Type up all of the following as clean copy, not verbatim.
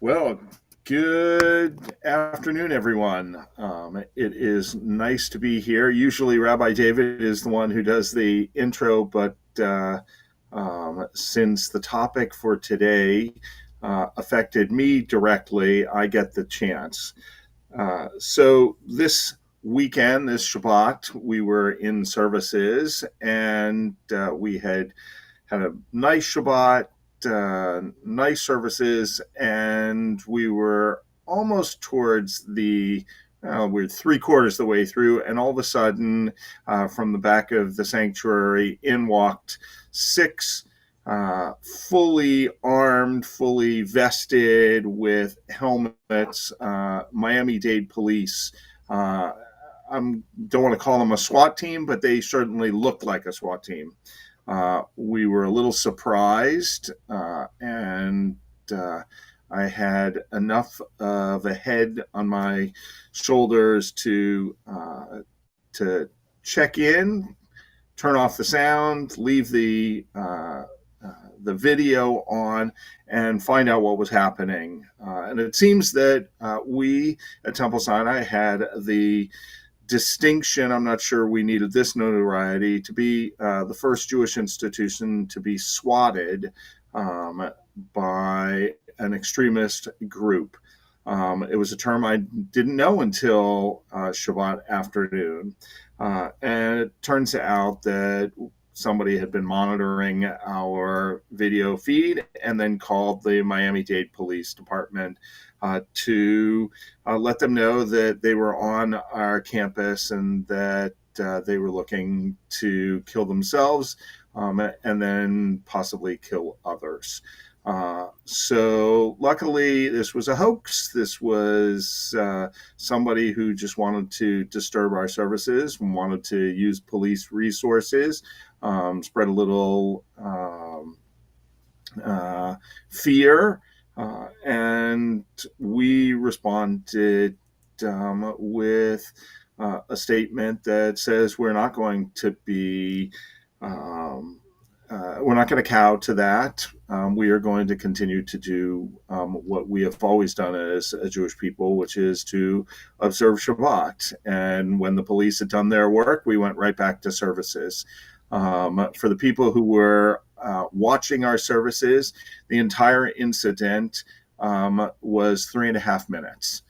Well, good afternoon, everyone. It is nice to be here. Usually, Rabbi David is the one who does the intro, but since the topic for today affected me directly, I get the chance. So, this weekend, this Shabbat, we were in services and we had a nice Shabbat, nice services, and we were almost towards we're three-quarters of the way through, and all of a sudden, from the back of the sanctuary, in walked six fully armed, fully vested with helmets, Miami-Dade police. I don't want to call them a SWAT team, but they certainly looked like a SWAT team. We were a little surprised, and I had enough of a head on my shoulders to check in, turn off the sound, leave the video on, and find out what was happening. And it seems that we at Temple Sinai had the distinction. I'm not sure we needed this notoriety to be the first Jewish institution to be swatted by an extremist group. It was a term I didn't know until Shabbat afternoon. And it turns out that somebody had been monitoring our video feed and then called the Miami-Dade Police Department to let them know that they were on our campus and that they were looking to kill themselves and then possibly kill others. So luckily, this was a hoax. This was somebody who just wanted to disturb our services and wanted to use police resources, spread a little fear, and we responded with a statement that says we're not going to cow to that. We are going to continue to do what we have always done as a Jewish people, which is to observe Shabbat. And when the police had done their work, we went right back to services. For the people who were watching our services, the entire incident was 3.5 minutes.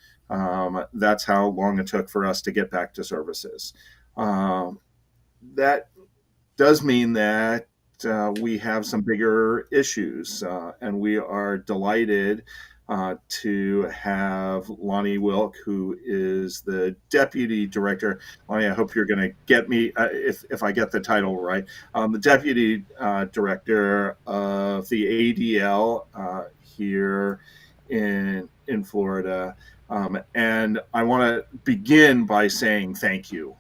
That's how long it took for us to get back to services. That does mean that we have some bigger issues, and we are delighted to have Lonny Wilk, who is the deputy director. Lonny, I hope you're going to get me if I get the title right. The deputy director of the ADL here in Florida, and I want to begin by saying thank you.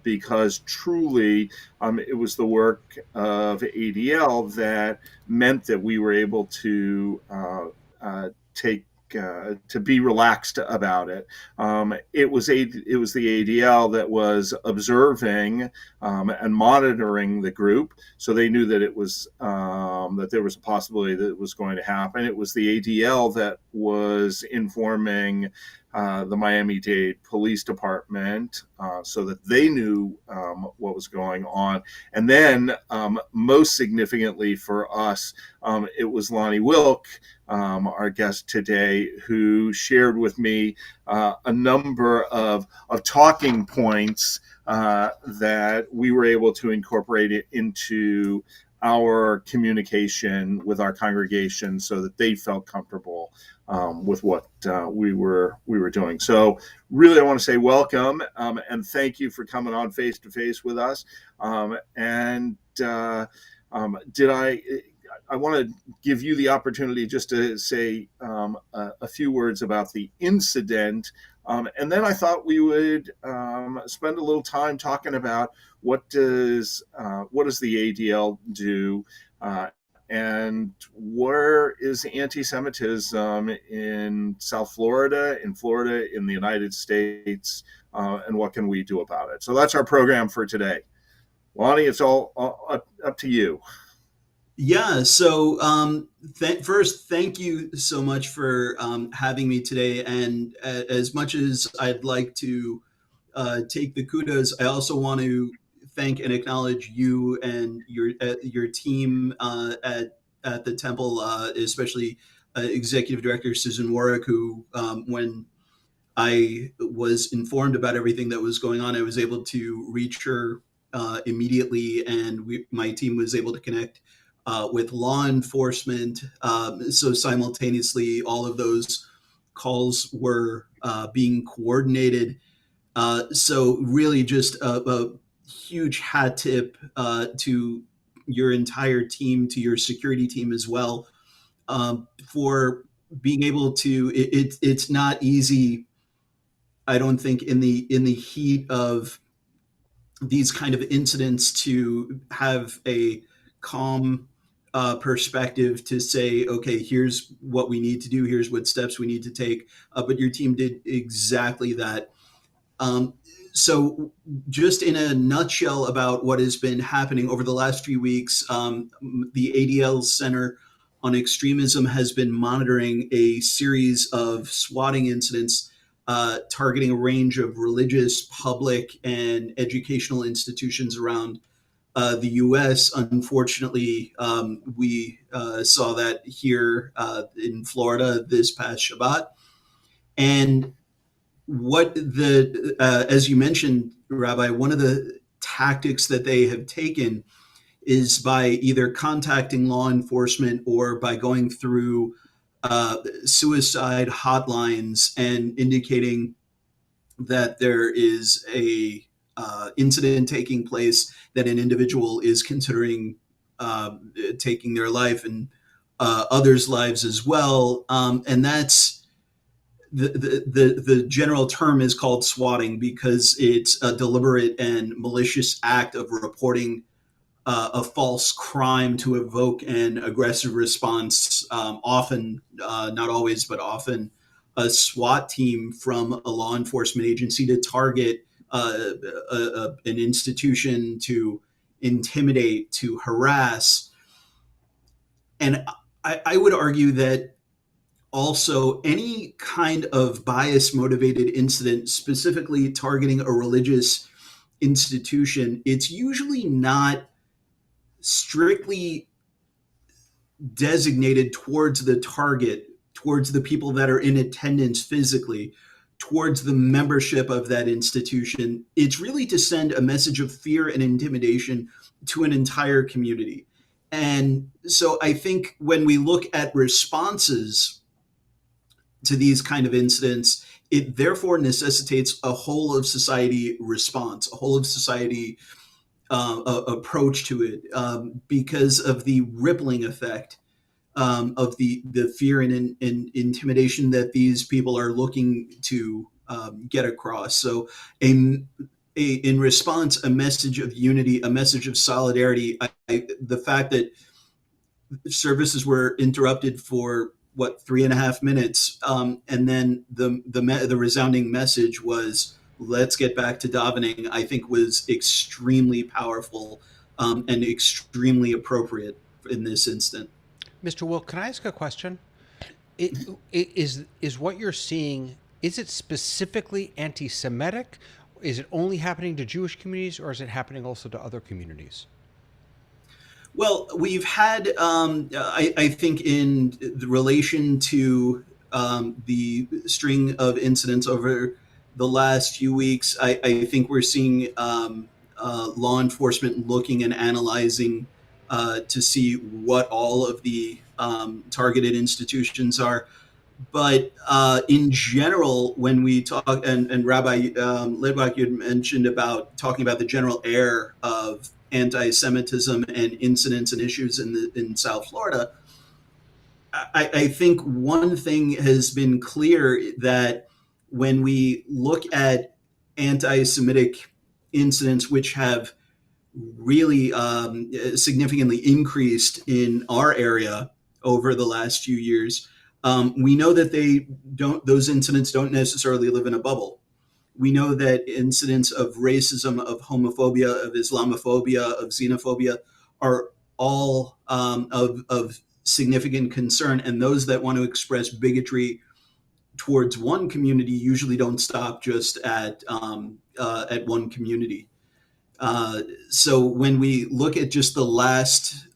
Because truly it was the work of ADL that meant that we were able to to be relaxed about it. It was the ADL that was observing and monitoring the group, so they knew that it was that there was a possibility that it was going to happen. It was the ADL that was informing the Miami-Dade Police Department so that they knew what was going on. And then, most significantly for us, it was Lonny Wilk, our guest today, who shared with me a number of talking points that we were able to incorporate it into our communication with our congregation so that they felt comfortable with what we were doing. So really, I want to say welcome and thank you for coming on face to face with us. And I want to give you the opportunity just to say a few words about the incident. And then I thought we would spend a little time talking about what does the ADL do, and where is anti-Semitism in South Florida, in the United States, and what can we do about it? So that's our program for today. Lonny, it's all up to you. Yeah. So, first, thank you so much for having me today. And as much as I'd like to take the kudos, I also want to thank and acknowledge you and your team at the temple, especially Executive Director Susan Warwick, who, when I was informed about everything that was going on, I was able to reach her immediately, and my team was able to connect with law enforcement. So simultaneously, all of those calls were being coordinated. So really, just a huge hat tip to your entire team, to your security team as well, for being able to. It's not easy, I don't think, in the heat of these kind of incidents to have a calm perspective to say, okay, here's what we need to do, here's what steps we need to take. But your team did exactly that. Um, so, just in a nutshell about what has been happening over the last few weeks, the ADL Center on Extremism has been monitoring a series of swatting incidents targeting a range of religious, public, and educational institutions around the U.S. Unfortunately, we saw that here in Florida this past Shabbat. And as you mentioned, Rabbi, one of the tactics that they have taken is by either contacting law enforcement or by going through suicide hotlines and indicating that there is a incident taking place, that an individual is considering taking their life and others' lives as well. And that's the general term is called swatting because it's a deliberate and malicious act of reporting a false crime to evoke an aggressive response. Often, not always, but often, a SWAT team from a law enforcement agency to target an institution, to intimidate, to harass. And I would argue that also any kind of bias motivated incident, specifically targeting a religious institution, it's usually not strictly designated towards the target, towards the people that are in attendance physically, towards the membership of that institution. It's really to send a message of fear and intimidation to an entire community. And so I think when we look at responses to these kind of incidents, it therefore necessitates a whole of society response, a whole of society approach to it, because of the rippling effect of the fear and intimidation that these people are looking to get across. So, in response, a message of unity, a message of solidarity. The fact that services were interrupted for what 3.5 minutes, and then the resounding message was let's get back to davening. I think was extremely powerful and extremely appropriate in this instant. Mr. Wilk, can I ask a question? Is what you're seeing, is it specifically anti-Semitic? Is it only happening to Jewish communities, or is it happening also to other communities? Well, we've had, I think, in the relation to the string of incidents over the last few weeks, I think we're seeing law enforcement looking and analyzing to see what all of the targeted institutions are. But in general, when we talk, and Rabbi Litwak, you had mentioned about talking about the general air of anti-Semitism and incidents and issues in South Florida. I think one thing has been clear that when we look at anti-Semitic incidents, which have really significantly increased in our area over the last few years. We know that those incidents don't necessarily live in a bubble. We know that incidents of racism, of homophobia, of Islamophobia, of xenophobia are all of significant concern, and those that want to express bigotry towards one community usually don't stop just at one community. So when we look at just the last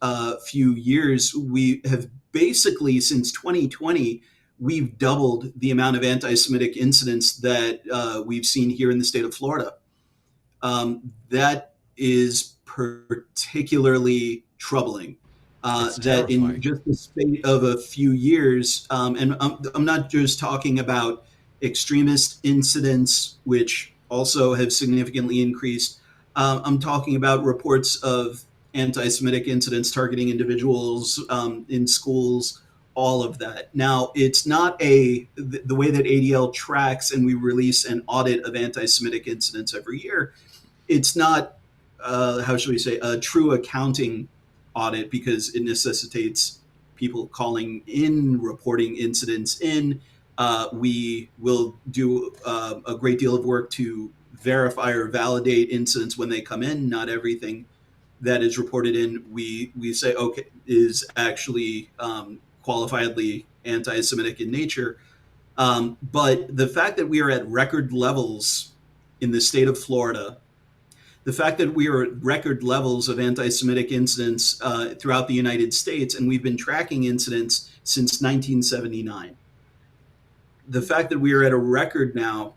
few years, we have basically, since 2020, we've doubled the amount of anti-Semitic incidents that we've seen here in the state of Florida. That is particularly troubling. It's That in terrifying. just the space of a few years, and I'm not just talking about extremist incidents, which also have significantly increased. I'm talking about reports of anti-Semitic incidents targeting individuals in schools, all of that. Now, it's not the way that ADL tracks and we release an audit of anti-Semitic incidents every year. It's not, how should we say, a true accounting audit because it necessitates people calling in, reporting incidents in. We will do a great deal of work to verify or validate incidents when they come in. Not everything that is reported in, we say, okay, is actually qualifiedly anti-Semitic in nature. But the fact that we are at record levels in the state of Florida, the fact that we are at record levels of anti-Semitic incidents throughout the United States, and we've been tracking incidents since 1979. The fact that we are at a record now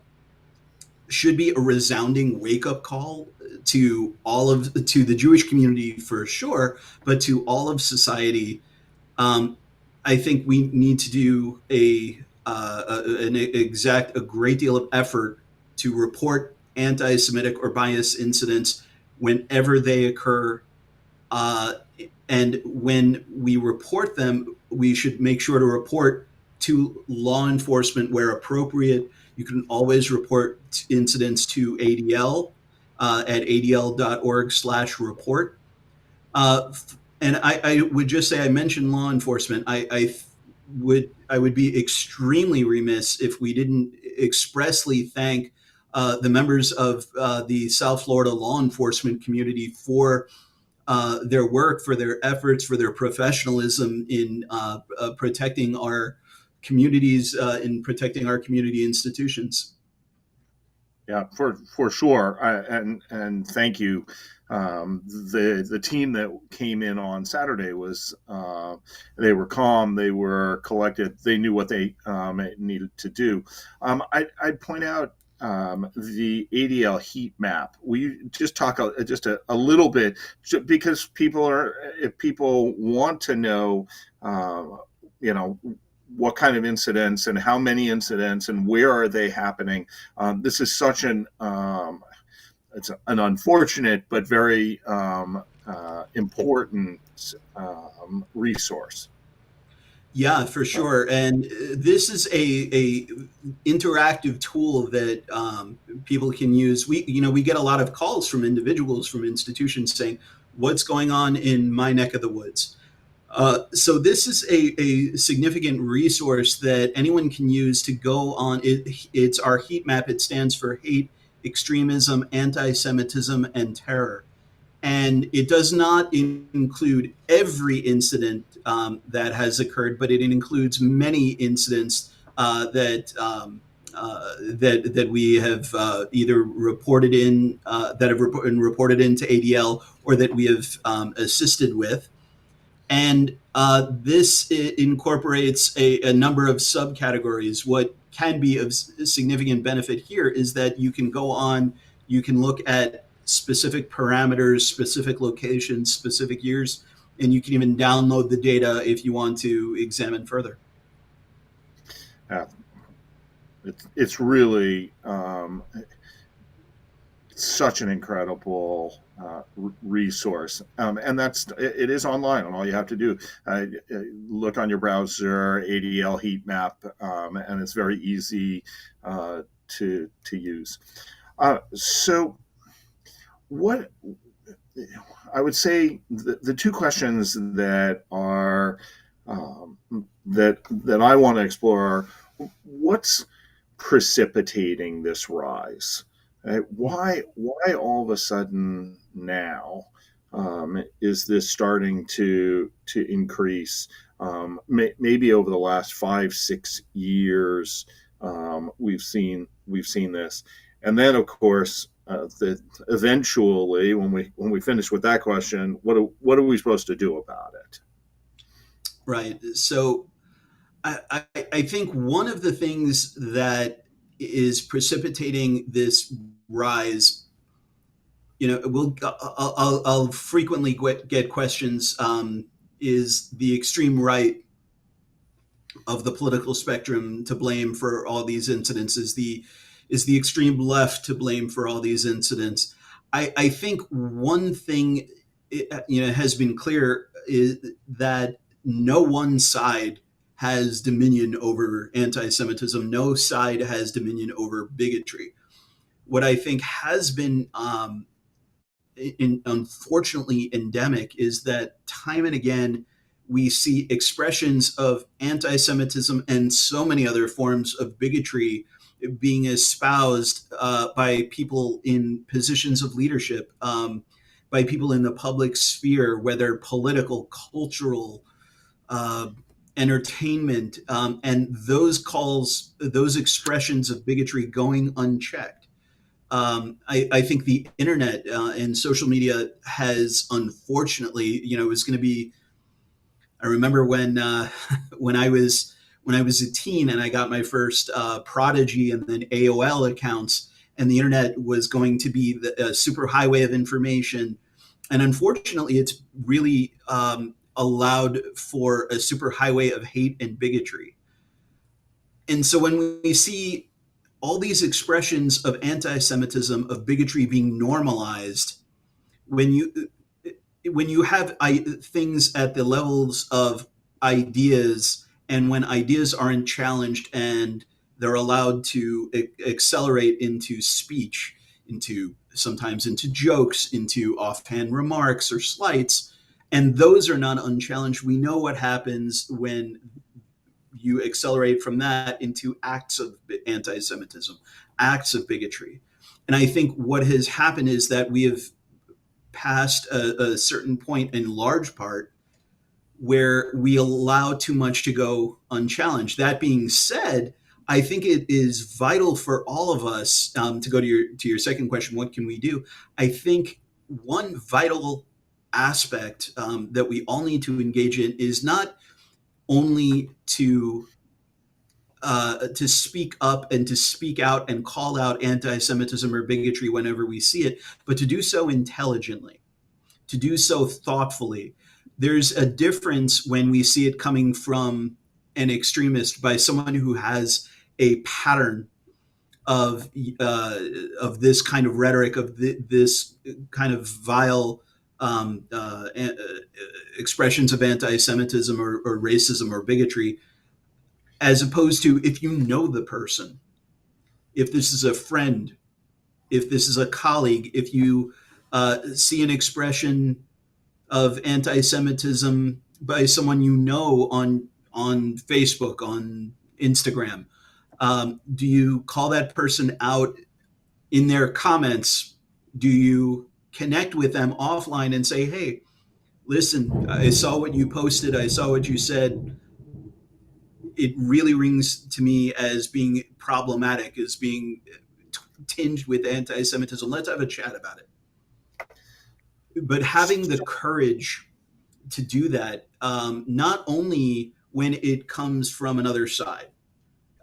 should be a resounding wake-up call to the Jewish community for sure, but to all of society. I think we need to do a great deal of effort to report anti-Semitic or bias incidents whenever they occur. And when we report them, we should make sure to report to law enforcement where appropriate. You can always report incidents to ADL at adl.org/report. And I would just say, I mentioned law enforcement. I would be extremely remiss if we didn't expressly thank the members of the South Florida law enforcement community for their work, for their efforts, for their professionalism in protecting our communities, in protecting our community institutions. Yeah, for sure, and thank you. The team that came in on Saturday was they were calm, they were collected, they knew what they needed to do. I'd point out the ADL heat map. We just talk just a little bit because if people want to know, you know, what kind of incidents and how many incidents and where are they happening. This is such it's an unfortunate but very important resource. Yeah, for sure. And this is a interactive tool that people can use. We get a lot of calls from individuals, from institutions saying, "What's going on in my neck of the woods?" So this is a significant resource that anyone can use to go on. It's our heat map. It stands for hate, extremism, anti-Semitism, and terror. And it does not include every incident that has occurred, but it includes many incidents that we have either reported in that have been reported into ADL or that we have assisted with. And this incorporates a number of subcategories. What can be of significant benefit here is that you can go on, you can look at specific parameters, specific locations, specific years, and you can even download the data if you want to examine further. It's really such an incredible resource, and it is online, and all you have to do look on your browser, ADL heat map, and it's very easy to use. So what I would say, the two questions that are that I want to explore are, what's precipitating this rise? Why all of a sudden now? is this starting to increase? Maybe over the last 5-6 years, we've seen this, and then of course, eventually, when we finish with that question, what are we supposed to do about it? Right. So I think one of the things that is precipitating this rise, I'll frequently get questions, is the extreme right of the political spectrum to blame for all these incidents? Is the extreme left to blame for all these incidents? I think one thing has been clear is that no one side has dominion over anti-Semitism. No side has dominion over bigotry. What I think has been unfortunately endemic is that time and again we see expressions of anti-Semitism and so many other forms of bigotry being espoused by people in positions of leadership, by people in the public sphere, whether political, cultural, uh, entertainment, and those expressions of bigotry going unchecked. I think the internet and social media has, unfortunately, is going to be. I remember when I was a teen and I got my first Prodigy and then AOL accounts, and the internet was going to be the superhighway of information. And unfortunately, it's really allowed for a superhighway of hate and bigotry. And so when we see all these expressions of anti-Semitism, of bigotry being normalized, when you have things at the levels of ideas, and when ideas aren't challenged and they're allowed to accelerate into speech, into sometimes into jokes, into offhand remarks or slights, and those are not unchallenged, we know what happens when you accelerate from that into acts of anti-Semitism, acts of bigotry. And I think what has happened is that we have passed a certain point, in large part, where we allow too much to go unchallenged. That being said, I think it is vital for all of us, to go to your second question, what can we do? I think one vital aspect that we all need to engage in is not only to speak up and to speak out and call out anti-Semitism or bigotry whenever we see it, but to do so intelligently, to do so thoughtfully. There's a difference when we see it coming from an extremist, by someone who has a pattern of this kind of rhetoric, of this kind of vile expressions of anti-Semitism or racism or bigotry, as opposed to if you know the person, if this is a friend, if this is a colleague, if you see an expression of anti-Semitism by someone you know on Facebook, on Instagram, do you call that person out in their comments? Do you connect with them offline and say, "Hey, listen, I saw what you posted. I saw what you said. It really rings to me as being problematic, as being tinged with anti-Semitism. Let's have a chat about it." But having the courage to do that, not only when it comes from another side,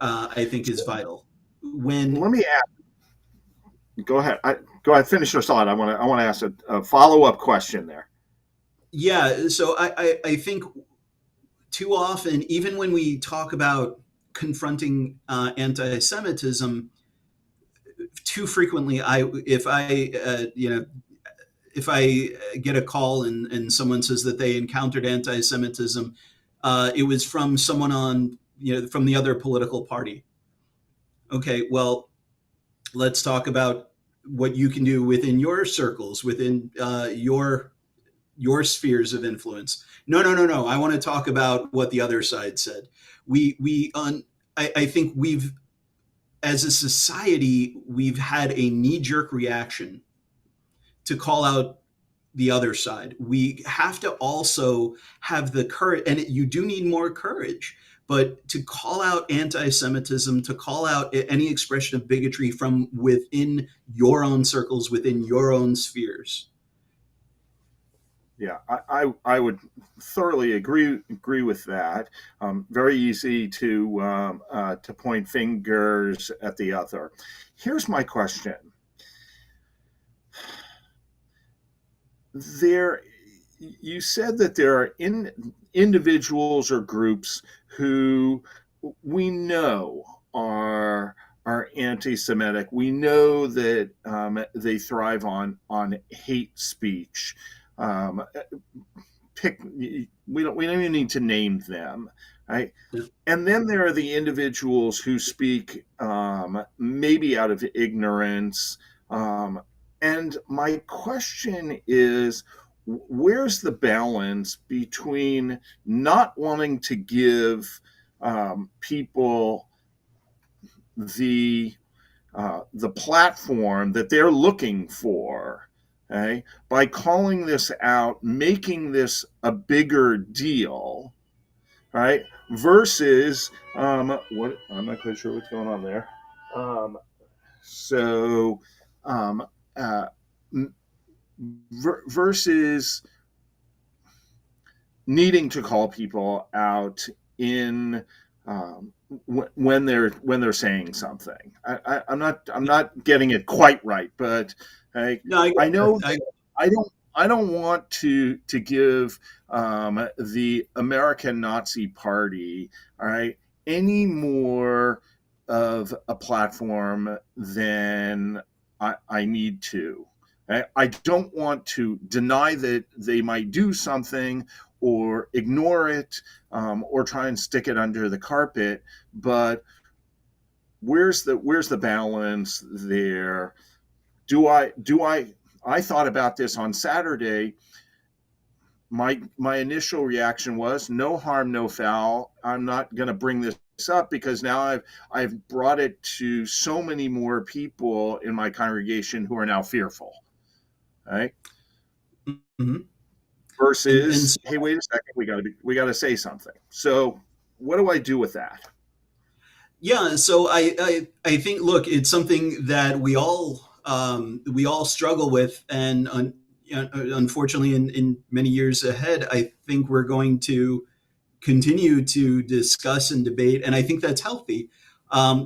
I think is vital. When Let me ask. Go ahead. Go ahead. Finish your thought. I want to ask a follow up question there. Yeah, so I think too often, even when we talk about confronting anti-Semitism, too frequently, if I get a call and someone says that they encountered anti-Semitism, it was from someone from the other political party. Okay, well, let's talk about what you can do within your circles, within your spheres of influence. No. I want to talk about what the other side said. I think as a society, we've had a knee-jerk reaction to call out the other side. We have to also have the courage, and you do need more courage, but to call out anti-Semitism, to call out any expression of bigotry from within your own circles, within your own spheres. Yeah, I would thoroughly agree with that. Very easy to point fingers at the other. Here's my question. You said that there are individuals or groups who we know are anti-Semitic. We know that they thrive on hate speech. Um, we don't even need to name them, right? Yeah. And then there are the individuals who speak maybe out of ignorance. And my question is, where's the balance between not wanting to give people the platform that they're looking for, okay, by calling this out, making this a bigger deal, right? Versus what I'm not quite sure what's going on there. So, um, uh, versus needing to call people out in when they're saying something. I'm not getting it quite right, but No, I know I don't want to give the American Nazi Party, all right, any more of a platform than I need to. I don't want to deny that they might do something or ignore it or try and stick it under the carpet, but where's the balance there? I thought about this on Saturday. My initial reaction was no harm, no foul. I'm not going to bring this up because now I've brought it to so many more people in my congregation who are now fearful, right? mm-hmm. Versus, hey, wait a second, we got to say something. So, what do I do with that? Yeah, so I think, look, it's something that we all struggle with, and unfortunately, in many years ahead, I think we're going to continue to discuss and debate, and I think that's healthy,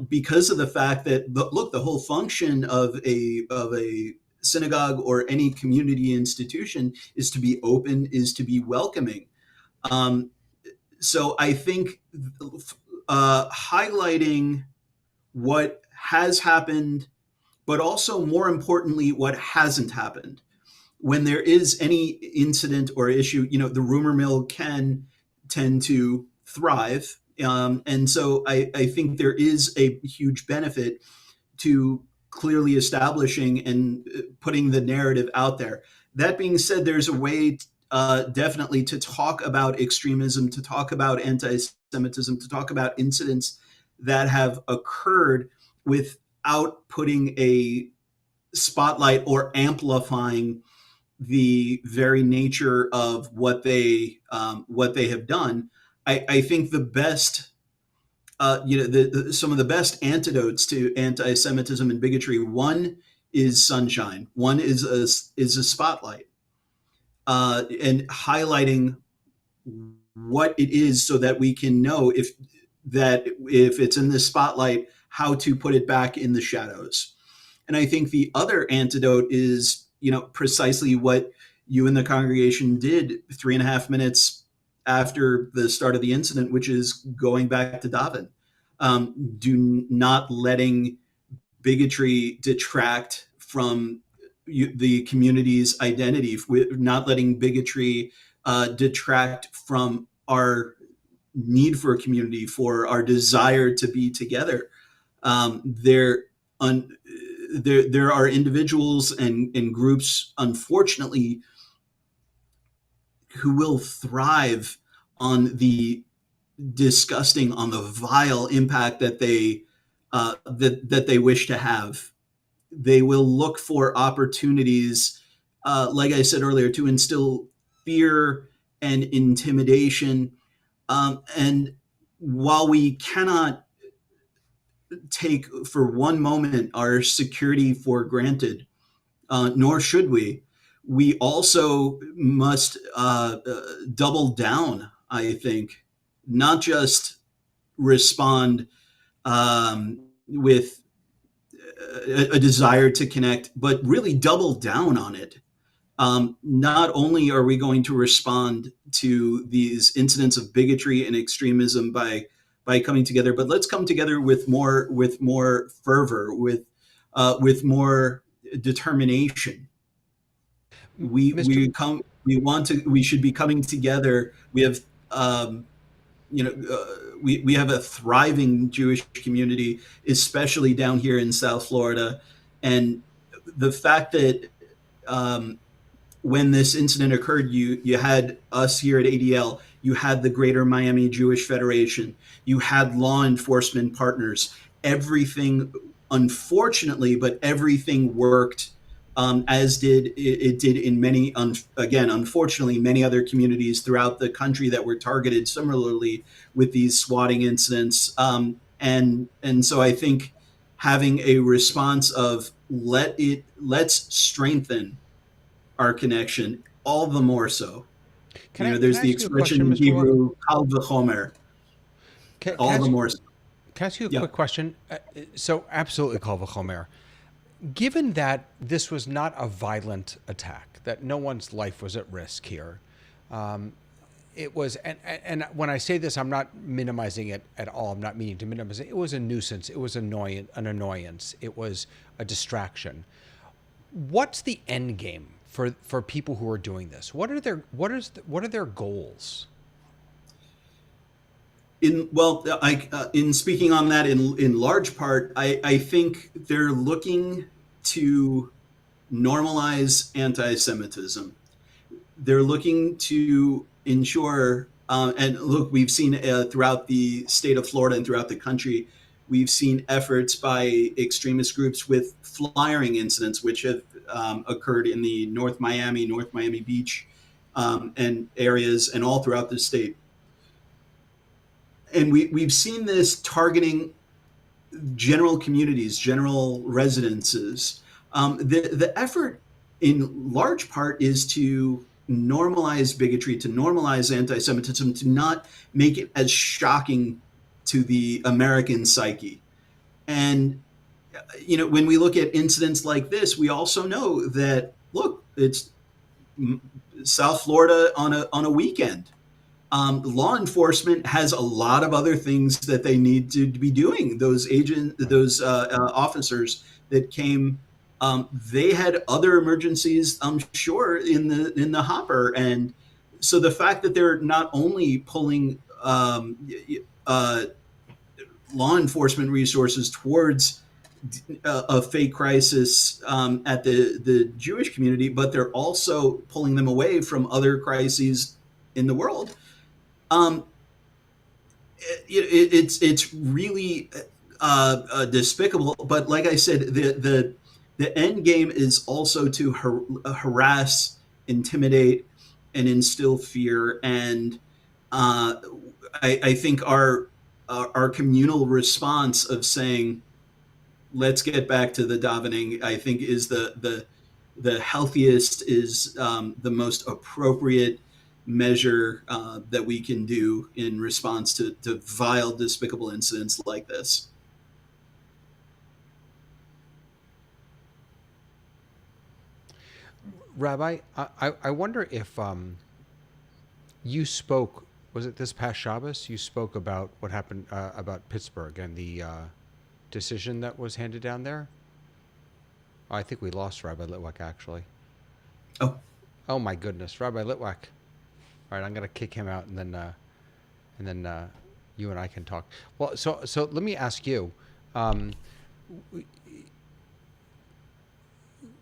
because of the fact that look, the whole function of a synagogue or any community institution is to be open, is to be welcoming. Um, so I think highlighting what has happened, but also more importantly, what hasn't happened. When there is any incident or issue, the rumor mill can tend to thrive. And so I think there is a huge benefit to clearly establishing and putting the narrative out there. That being said, there's a way definitely to talk about extremism, to talk about anti-Semitism, to talk about incidents that have occurred without putting a spotlight or amplifying the very nature of what they have done. I think the best, some of the best antidotes to anti-Semitism and bigotry. One is sunshine. One is a spotlight, and highlighting what it is, so that we can know if it's in the spotlight, how to put it back in the shadows. And I think the other antidote is, precisely what you and the congregation did 3.5 minutes after the start of the incident, which is going back to daven. Do not letting bigotry detract from the community's identity, not letting bigotry detract from our need for a community, for our desire to be together. There are individuals and groups, unfortunately, who will thrive on the disgusting, on the vile impact that they wish to have. They will look for opportunities like I said earlier, to instill fear and intimidation. And while we cannot take for one moment our security for granted, nor should we also must double down, I think, not just respond with a desire to connect, but really double down on it. Not only are we going to respond to these incidents of bigotry and extremism by coming together, but let's come together with more fervor, with more determination. Mr. We should be coming together. We have we have a thriving Jewish community, especially down here in South Florida, and the fact that when this incident occurred, you had us here at ADL, you had the Greater Miami Jewish Federation, you had law enforcement partners. Everything, unfortunately, but everything worked as did it did in many, again, unfortunately, many other communities throughout the country that were targeted similarly with these swatting incidents. And so I think having a response of let's strengthen our connection all the more so. Can There's I the ask you a question, expression in Mr. Wilk? Hebrew, kal v'chomer, Can, all can, I the ask, more so. can I ask you a Yeah. quick question? So absolutely kal v'chomer. Given that this was not a violent attack, that no one's life was at risk here, it was, and when I say this, I'm not minimizing it at all. I'm not meaning to minimize it. It was a nuisance. It was an annoyance. It was a distraction. What's the end game for people who are doing this? What are their goals? In speaking on that, in large part, I think they're looking to normalize anti-Semitism. They're looking to ensure, and look, we've seen throughout the state of Florida and throughout the country, we've seen efforts by extremist groups with flyering incidents, which have occurred in the North Miami Beach, and areas, and all throughout the state. And we've seen this targeting general communities, general residences. The effort, in large part, is to normalize bigotry, to normalize anti-Semitism, to not make it as shocking to the American psyche. And when we look at incidents like this, we also know that, look, it's South Florida on a weekend. Law enforcement has a lot of other things that they need to be doing. Those officers that came, they had other emergencies, I'm sure, in the hopper. And so the fact that they're not only pulling law enforcement resources towards a fake crisis at the Jewish community, but they're also pulling them away from other crises in the world. It's really despicable. But like I said, the end game is also to harass, intimidate, and instill fear. And I think our communal response of saying, let's get back to the davening, I think is the healthiest, is the most appropriate measure that we can do in response to vile, despicable incidents like this. Rabbi, I wonder if you spoke, was it this past Shabbos? You spoke about what happened about Pittsburgh and the decision that was handed down there? I think we lost Rabbi Litwak, actually. Oh my goodness, Rabbi Litwak. All right, I'm going to kick him out, and then you and I can talk. Well, so let me ask you.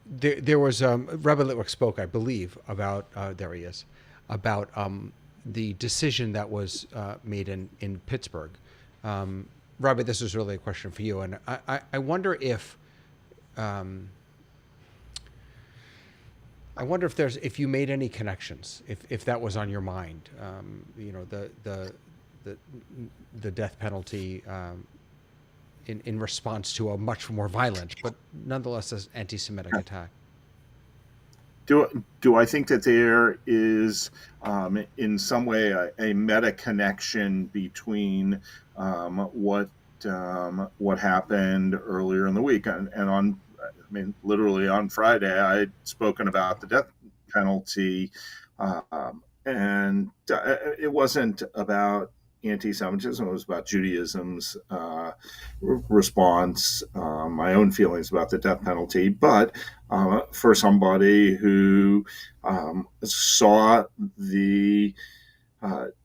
There was Rabbi Litwak spoke, I believe, about there he is, about the decision that was made in Pittsburgh. Rabbi, this is really a question for you, and I wonder if I wonder if you made any connections, if that was on your mind, the the death penalty in response to a much more violent, but nonetheless an anti-Semitic attack. Do I think that there is, in some way, a meta connection between what happened earlier in the week and on, I mean, literally on Friday, I had spoken about the death penalty, and it wasn't about anti-Semitism. It was about Judaism's response, my own feelings about the death penalty. But for somebody who saw the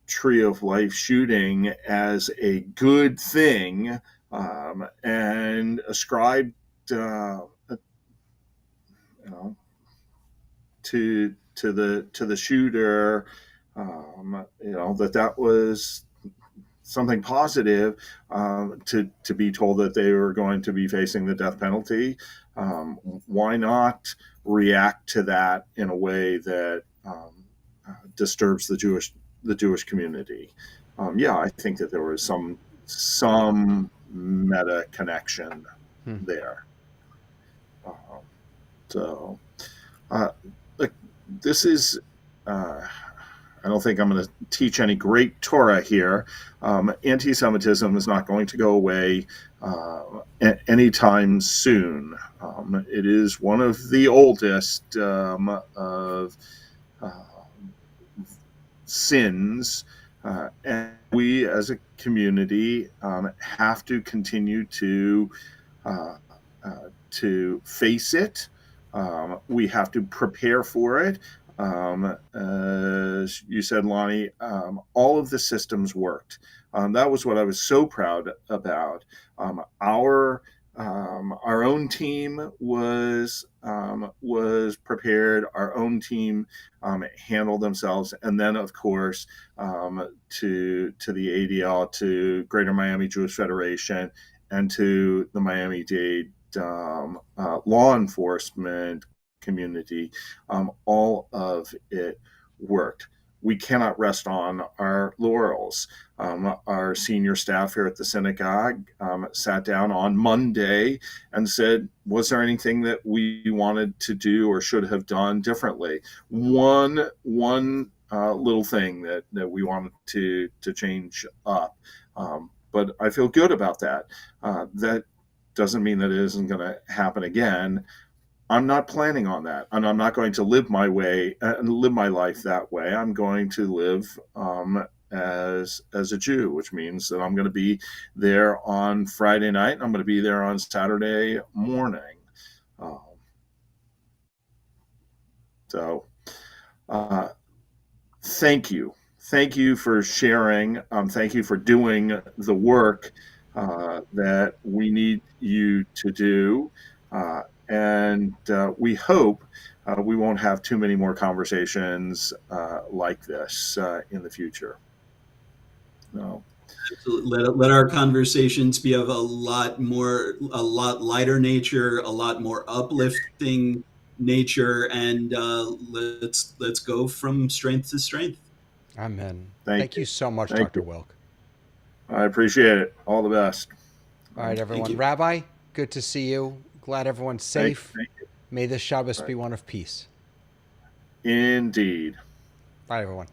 Tree of Life shooting as a good thing, and ascribed, to the shooter, that was something positive, to be told that they were going to be facing the death penalty. Why not react to that in a way that disturbs the Jewish community? I think that there was some meta connection there. This is. I don't think I'm going to teach any great Torah here. Anti-Semitism is not going to go away anytime soon. It is one of the oldest of sins, and we as a community have to continue to face it. We have to prepare for it. As you said, Lonnie, all of the systems worked. That was what I was so proud about. Our own team was prepared. Our own team handled themselves, and then, of course, to the ADL, to Greater Miami Jewish Federation, and to the Miami-Dade law enforcement community, all of it worked. We cannot rest on our laurels. Our senior staff here at the synagogue sat down on Monday and said, was there anything that we wanted to do or should have done differently? One little thing that we wanted to change up. But I feel good about that. That doesn't mean that it isn't going to happen again. I'm not planning on that, and I'm not going to live my life that way. I'm going to live as a Jew, which means that I'm going to be there on Friday night. I'm going to be there on Saturday morning. Thank you for sharing. Thank you for doing the work that we need you to do. And we hope we won't have too many more conversations like this in the future. No. Let our conversations be of a lot lighter nature, a lot more uplifting nature, and let's go from strength to strength. Amen. Thank you so much, Dr. Wilk. I appreciate it. All the best. All right, everyone. Rabbi, good to see you. Glad everyone's safe. Thank you. May this Shabbos be one of peace. Indeed. Bye, everyone.